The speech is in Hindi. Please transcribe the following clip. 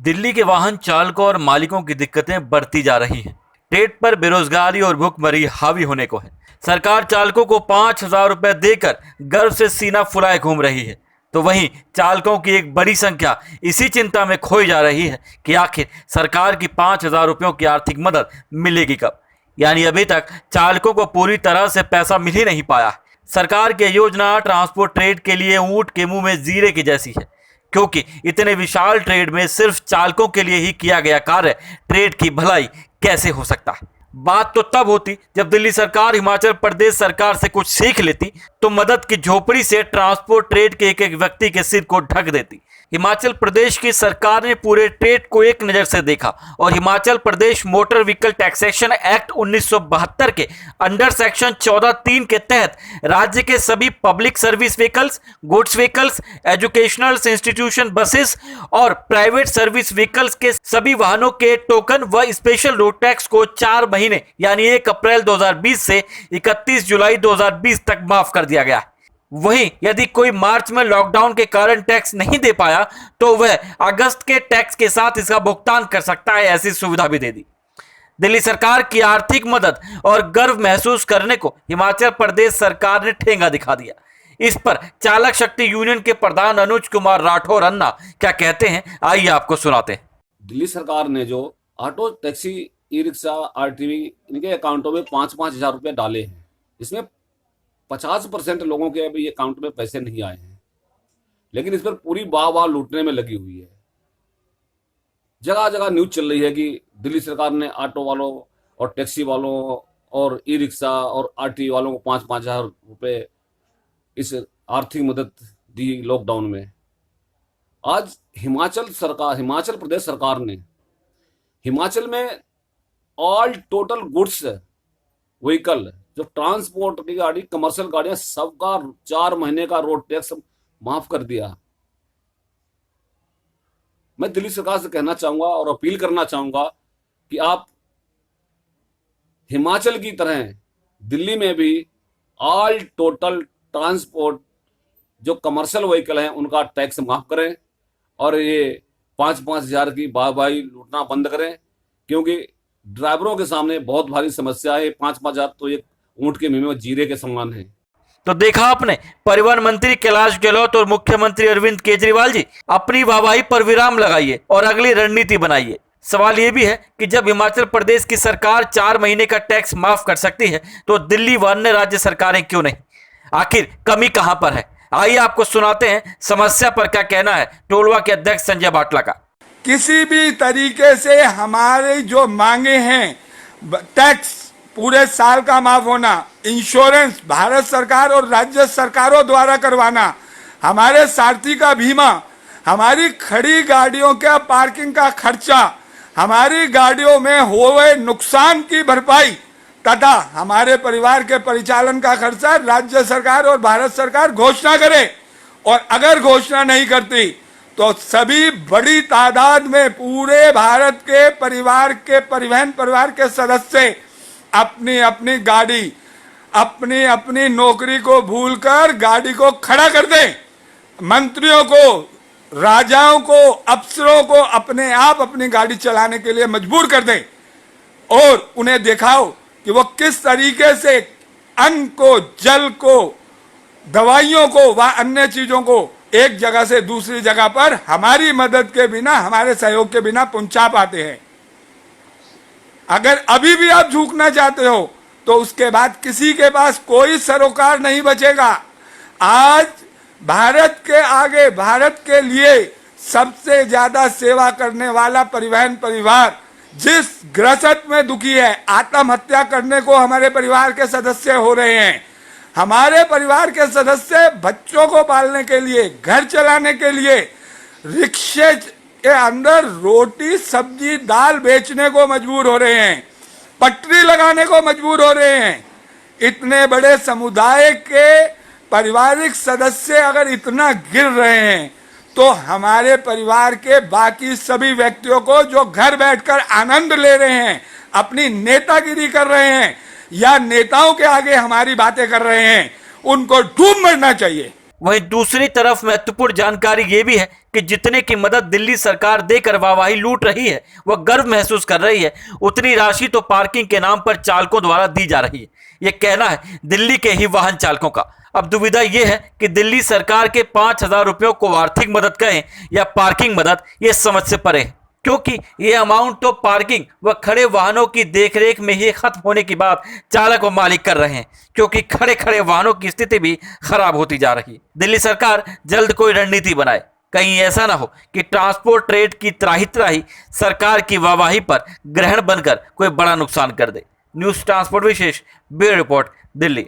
दिल्ली के वाहन चालकों और मालिकों की दिक्कतें बढ़ती जा रही हैं। ट्रेड पर बेरोजगारी और भुखमरी हावी होने को है। सरकार चालकों को 5,000 रुपए देकर गर्व से सीना फुलाए घूम रही है, तो वहीं चालकों की एक बड़ी संख्या इसी चिंता में खोई जा रही है कि आखिर सरकार की 5,000 रुपयों की आर्थिक मदद मिलेगी कब। यानी अभी तक चालकों को पूरी तरह से पैसा मिल ही नहीं पाया। सरकार की योजना ट्रांसपोर्ट ट्रेड के लिए ऊंट के मुंह में जीरे की जैसी है, क्योंकि इतने विशाल ट्रेड में सिर्फ चालकों के लिए ही किया गया कार्य ट्रेड की भलाई कैसे हो सकता है। बात तो तब होती जब दिल्ली सरकार हिमाचल प्रदेश सरकार से कुछ सीख लेती, तो मदद की झोपड़ी से ट्रांसपोर्ट ट्रेड के एक एक व्यक्ति के सिर को ढक देती। हिमाचल प्रदेश की सरकार ने पूरे ट्रेड को एक नज़र से देखा और Himachal Pradesh motor vehicle taxation act 1972 के अंडर सेक्शन 14(3) के तहत राज्य के सभी public service vehicles, goods vehicles, educational institution buses और प्राइवेट सर्विस व्हीकल्स के सभी वाहनों के टोकन व स्पेशल रोड टैक्स को 4 महीने यानी 1 अप्रैल 2020 से 31 जुलाई 2020 तक माफ कर दिया गया। वहीं यदि कोई मार्च में लॉकडाउन के कारण टैक्स नहीं दे पाया तो वह अगस्त के टैक्स के साथ इसका भुगतान कर सकता है, ऐसी सुविधा भी दे दी। दिल्ली सरकार की आर्थिक मदद और गर्व महसूस करने को हिमाचल प्रदेश सरकार ने ठेंगा दिखा दिया। इस पर चालक शक्ति यूनियन के प्रधान अनुज कुमार राठौर अन्ना क्या कहते हैं, आइए आपको सुनाते हैं। दिल्ली सरकार ने जो auto, taxi, e rickshaw, RTV इनके अकाउंटों में 5-5 हजार रुपये डाले हैं, इसमें 50% लोगों के अभी अकाउंट में पैसे नहीं आए हैं, लेकिन इस पर पूरी वाह लूटने में लगी हुई है। जगह जगह न्यूज चल रही है कि दिल्ली सरकार ने ऑटो वालों और टैक्सी वालों और ई रिक्शा और आरटीवी वालों को 5-5 हजार रुपये इस आर्थिक मदद दी लॉकडाउन में। आज हिमाचल प्रदेश सरकार ने हिमाचल में ऑल टोटल गुड्स व्हीकल, जो ट्रांसपोर्ट की गाड़ी, कमर्शियल गाड़ियां, सबका 4 महीने का रोड टैक्स माफ कर दिया। मैं दिल्ली सरकार से कहना चाहूंगा और अपील करना चाहूंगा कि आप हिमाचल की तरह दिल्ली में भी ऑल टोटल ट्रांसपोर्ट जो कमर्शियल व्हीकल हैं उनका टैक्स माफ करें और ये 5-5 हजार की वाहवाही लूटना बंद करें, क्योंकि ड्राइवरों के सामने बहुत भारी समस्या है। 5-5 हजार तो एक ऊंट के मुंह में जीरे के समान है। तो देखा आपने, परिवहन मंत्री कैलाश गहलोत और मुख्यमंत्री अरविंद केजरीवाल जी अपनी वाहवाही पर विराम लगाइए और अगली रणनीति बनाइए। सवाल यह भी है कि जब हिमाचल प्रदेश की सरकार 4 महीने का टैक्स माफ कर सकती है तो दिल्ली व अन्य राज्य सरकारें क्यों नहीं? आखिर कमी कहां पर है? आइए आपको सुनाते हैं समस्या पर क्या कहना है टोलवा के अध्यक्ष संजय बाटला का। किसी भी तरीके से हमारी जो मांगे हैं, टैक्स पूरे साल का माफ होना, इंश्योरेंस भारत सरकार और राज्य सरकारों द्वारा करवाना, हमारे सारथी का बीमा, हमारी खड़ी गाड़ियों का पार्किंग का खर्चा, हमारी गाड़ियों में हुए नुकसान की भरपाई तथा हमारे परिवार के परिचालन का खर्चा राज्य सरकार और भारत सरकार घोषणा करे। और अगर घोषणा नहीं करती तो सभी बड़ी तादाद में पूरे भारत के परिवहन परिवार के सदस्य अपनी अपनी गाड़ी, अपनी अपनी नौकरी को भूलकर गाड़ी को खड़ा कर दें। मंत्रियों को, राजाओं को, अफसरों को अपने आप अपनी गाड़ी चलाने के लिए मजबूर कर दें और उन्हें दिखाओ कि वो किस तरीके से अन्न को, जल को, दवाइयों को व अन्य चीजों को एक जगह से दूसरी जगह पर हमारी मदद के बिना, हमारे सहयोग के बिना पहुंचा पाते हैं। अगर अभी भी आप झुकना चाहते हो तो उसके बाद किसी के पास कोई सरोकार नहीं बचेगा। आज भारत के आगे, भारत के लिए सबसे ज्यादा सेवा करने वाला परिवहन परिवार जिस ग्रसत में दुखी है, आत्महत्या करने को हमारे परिवार के सदस्य हो रहे हैं। हमारे परिवार के सदस्य बच्चों को पालने के लिए, घर चलाने के लिए रिक्शे के अंदर रोटी, सब्जी, दाल बेचने को मजबूर हो रहे हैं, पटरी लगाने को मजबूर हो रहे हैं। इतने बड़े समुदाय के पारिवारिक सदस्य अगर इतना गिर रहे हैं तो हमारे परिवार के बाकी सभी व्यक्तियों को जो घर बैठकर आनंद ले रहे हैं, अपनी नेतागिरी कर रहे हैं या नेताओं के आगे हमारी बातें कर रहे हैं, उनको डूब मरना चाहिए। वहीं दूसरी तरफ महत्वपूर्ण जानकारी ये भी है कि जितने की मदद दिल्ली सरकार देकर वाहवाही लूट रही है, वह गर्व महसूस कर रही है, उतनी राशि तो पार्किंग के नाम पर चालकों द्वारा दी जा रही है। यह कहना है दिल्ली के ही वाहन चालकों का। अब दुविधा यह है कि दिल्ली सरकार के 5,000 रुपयों को आर्थिक मदद कहें या पार्किंग मदद, ये समझ से परे है, क्योंकि ये अमाउंट तो पार्किंग व खड़े वाहनों की देखरेख में ही खत्म होने की बात चालक व मालिक कर रहे हैं, क्योंकि खड़े खड़े वाहनों की स्थिति भी खराब होती जा रही है। दिल्ली सरकार जल्द कोई रणनीति बनाए, कहीं ऐसा ना हो कि ट्रांसपोर्ट ट्रेड की त्राही त्राही सरकार की वाहवाही पर ग्रहण बनकर कोई बड़ा नुकसान कर दे। न्यूज़ ट्रांसपोर्ट विशेष ब्यूरो रिपोर्ट, दिल्ली।